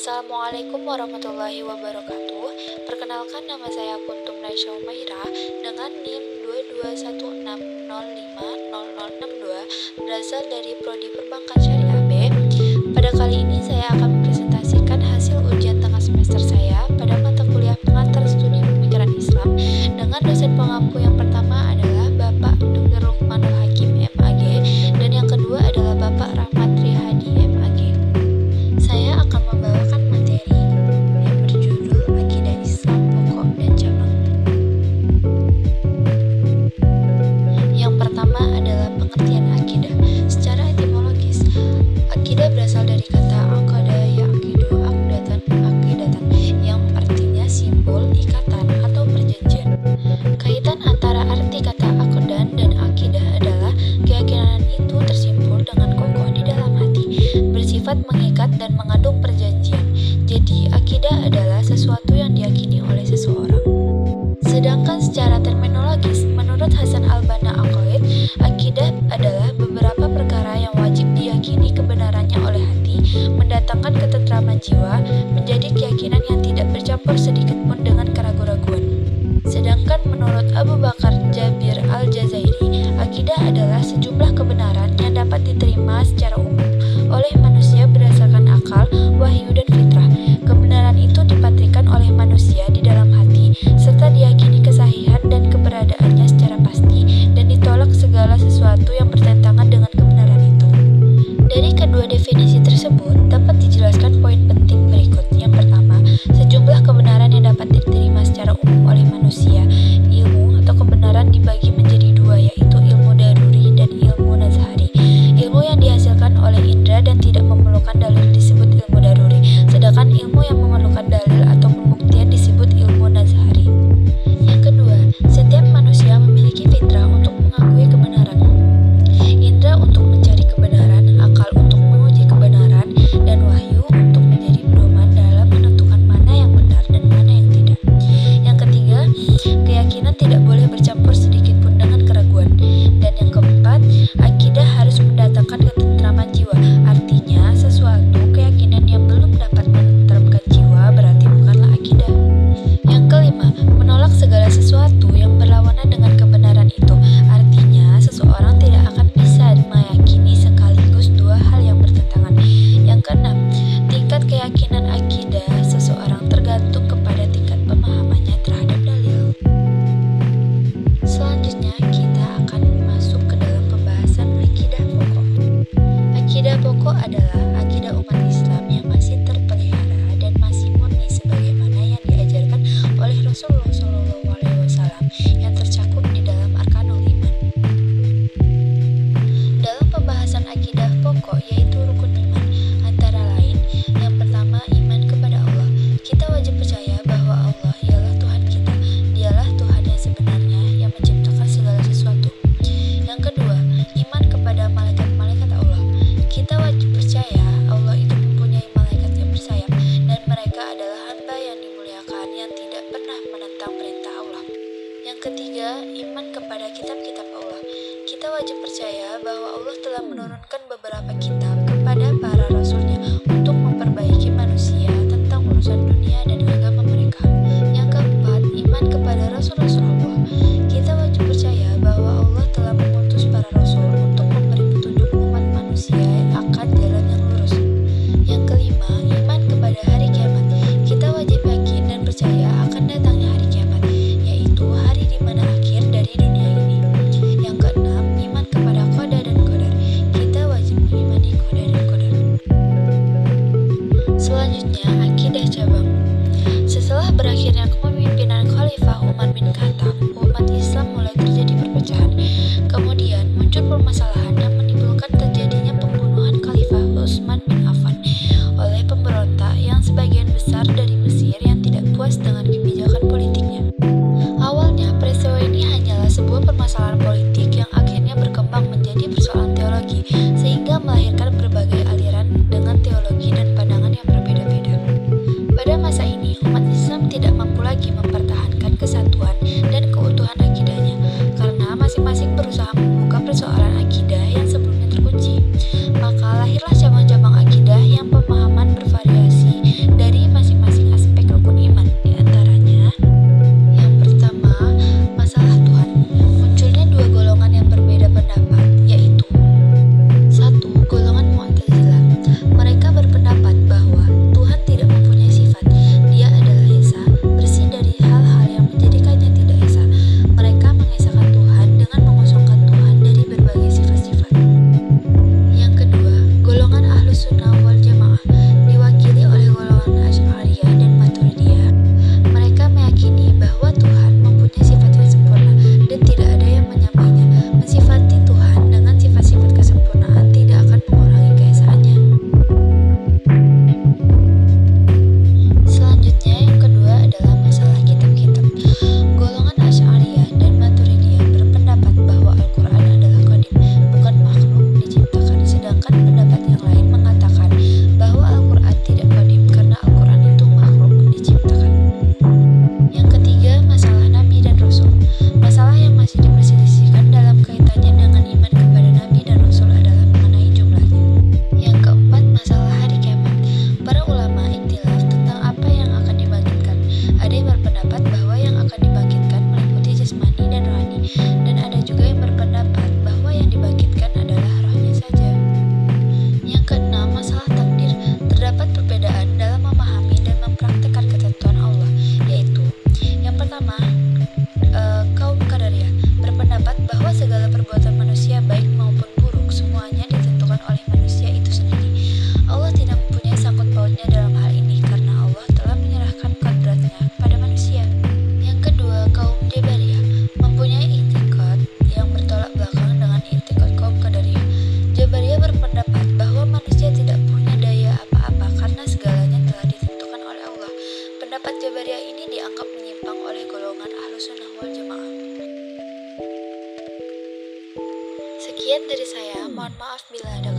Assalamualaikum warahmatullahi wabarakatuh. Perkenalkan, nama saya Kuntum Naisha Umaira dengan NIM 22160500062, berasal dari Prodi Perbankan Syariah B. Pada kali ini saya akan mempresentasikan hasil ujian tengah semester saya pada mata kuliah pengantar studi pemikiran Islam dengan dosen pengampu yang pertama adalah Bapak Dr. Lukmanul Hakim MAG dan yang kedua adalah Bapak Rahmat Rihadi MAG. Saya akan membawakan materi yang berjudul Akidah Islam Pokok dan Cabang. Yang pertama adalah pengertian akidah. Secara etimologis, akidah berasal dari kata aqada yaqidu aqdatan yang artinya simbol, ikatan, atau perjanjian. Kaitan antara arti kata aqdan dan akidah adalah keyakinan itu tersimpul dengan kokoh di dalam hati, bersifat mengikat dan mengandung perjanjian. Jadi, akidah adalah sesuatu yang diyakini oleh seseorang. Sedangkan secara terminologis, menurut Hasan al-Banna Aqaid, akidah adalah beberapa perkara yang wajib diyakini kebenarannya oleh hati, mendatangkan ketentraman jiwa, menjadi keyakinan yang tidak bercampur sedikit pun dengan keraguan-raguan. Sedangkan menurut Abu Bakar Jabir al-Jazairi, akidah adalah sejumlah kebenaran yang dapat diterima secara umum oleh manusia berdasarkan akal, wahyu, dan fitrah. Kebenaran itu dipatrikan oleh manusia di dalam hati, serta diyakini kesahihan dan keberadaannya secara pasti, dan ditolak segala sesuatu yang bertentangan dengan kebenaran itu. Dari kedua definisi tersebut, dapat dijelaskan poin penting berikut. Yang pertama, sejumlah kebenaran yang dapat diterima secara umum oleh manusia. Ilmu atau kebenaran dibagi menjadi dua, yaitu ilmu daruri dan ilmu nazhari. Ilmu yang dihasilkan oleh indera dan tidak memerlukan dalil disebut ilmu daruri, sedangkan ilmu yang memerlukan dalil atau pembuktian disebut ilmu nazhari. Yang kedua, setiap manusia memiliki fitrah untuk mengakui kebenaran, indera untuk mencari kebenaran, akal untuk menguji kebenaran, dan wahyu untuk menjadi pedoman dalam menentukan mana yang benar dan mana yang tidak. Yang ketiga, keyakinan tidak boleh bercampur sedikit pun dengan keraguan. Dan yang keempat, akidah harus mendatangkan ketentraman jiwa. Artinya, sesuatu keyakinan yang belum dapat menenteramkan jiwa berarti bukanlah akidah. Yang kelima, menolak segala sesuatu yang berlawanan dengan kebenaran itu. Artinya, seseorang tidak akan bisa meyakini sekaligus dua hal yang bertentangan. Yang keenam, tingkat keyakinan akidah seseorang tergantung kepada tingkat pemahamannya terhadap dalil. Selanjutnya, kita akan masuk ke dalam pembahasan akidah pokok. Akidah pokok adalah akidah umat Islam yang masih terpelihara dan masih murni sebagaimana yang diajarkan oleh Rasulullah SAW yang tercakup di dalam Arkanul Iman. Dalam pembahasan akidah pokok, yaitu rukun iman, antara lain, yang pertama, iman kepada Allah. Kita wajib percaya bahwa Allah ialah Tuhan kita. Dialah Tuhan yang sebenarnya yang menciptakan segala sesuatu. Yang kedua, iman kepada malaikat-malaikat Allah. Kita wajib percaya Allah itu mempunyai malaikat yang bersayap dan mereka adalah hamba yang dimuliakan yang tidak pernah menentang perintah Allah. Yang ketiga, iman kepada kitab-kitab Allah. Kita wajib percaya bahwa Allah telah menurunkan beberapa kitab kepada para rasulnya untuk memperbaiki manusia tentang urusan dunia dan agama mereka. Yang keempat, iman kepada rasul-rasul Allah. Kita wajib percaya bahwa Allah telah mengutus para rasul untuk memberi petunjuk umat manusia akan jalan yang lurus. Yang kelima, iman kepada hari kiamat. Kita wajib yakin dan percaya akan datangnya hari kiamat, yaitu hari di mana akhir dari dunia ini. Yang keenam, iman kepada qada dan qadar. Kita wajib mengimani qada dan qadar. Selanjutnya, akidah cabang. Setelah berakhirnya kepemimpinan Khalifah Umar bin Khattab, umat Islam mulai terjadi perpecahan. Kemudian muncul permasalahan yang menimbulkan terjadinya pembunuhan Khalifah Utsman bin Affan oleh pemberontak yang sebagian besar dari Mesir yang tidak puas dengan kebijakan politiknya. Awalnya, peristiwa ini hanyalah sebuah permasalahan politik yang akhirnya berkembang menjadi persoalan teologi, sehingga melahirkan berbagai aliran dengan teologi dan pandangan yang berbeda-beda. Pada masa ini, umat Islam tidak mampu lagi mempertahankan kesatuan dan keutuhan akidahnya, karena masing-masing berusaha membuka persoalan akidah yang sebelumnya terkunci. Maka lahirlah cabang-cabang akidah yang pemahaman bervariasi dari ini. Dan ada juga yang berpendapat bahwa yang dibangkitkan adalah rohnya saja. Yang keenam, masalah takdir. Terdapat perbedaan dalam memahami dan mempraktikkan ketentuan Allah, yaitu yang pertama, kaum Qadariyah berpendapat bahwa segala perbuatan manusia baik maupun buruk semuanya ditentukan oleh manusia itu sendiri. Allah tidak mempunyai sangkut pautnya dalam hal ini karena Allah telah menyerahkan kodratnya kepada manusia. Yang kedua, kaum Jabariyah mempunyai i'tiqad yang bertolak belakang dengan i'tiqad kaum Qadariyah. Jabariyah berpendapat bahwa manusia tidak punya daya apa-apa karena segalanya telah ditentukan oleh Allah. Pendapat Jabariyah ini dianggap menyimpang oleh golongan Ahlussunnah wal Jamaah. Sekian dari saya, mohon maaf bila ada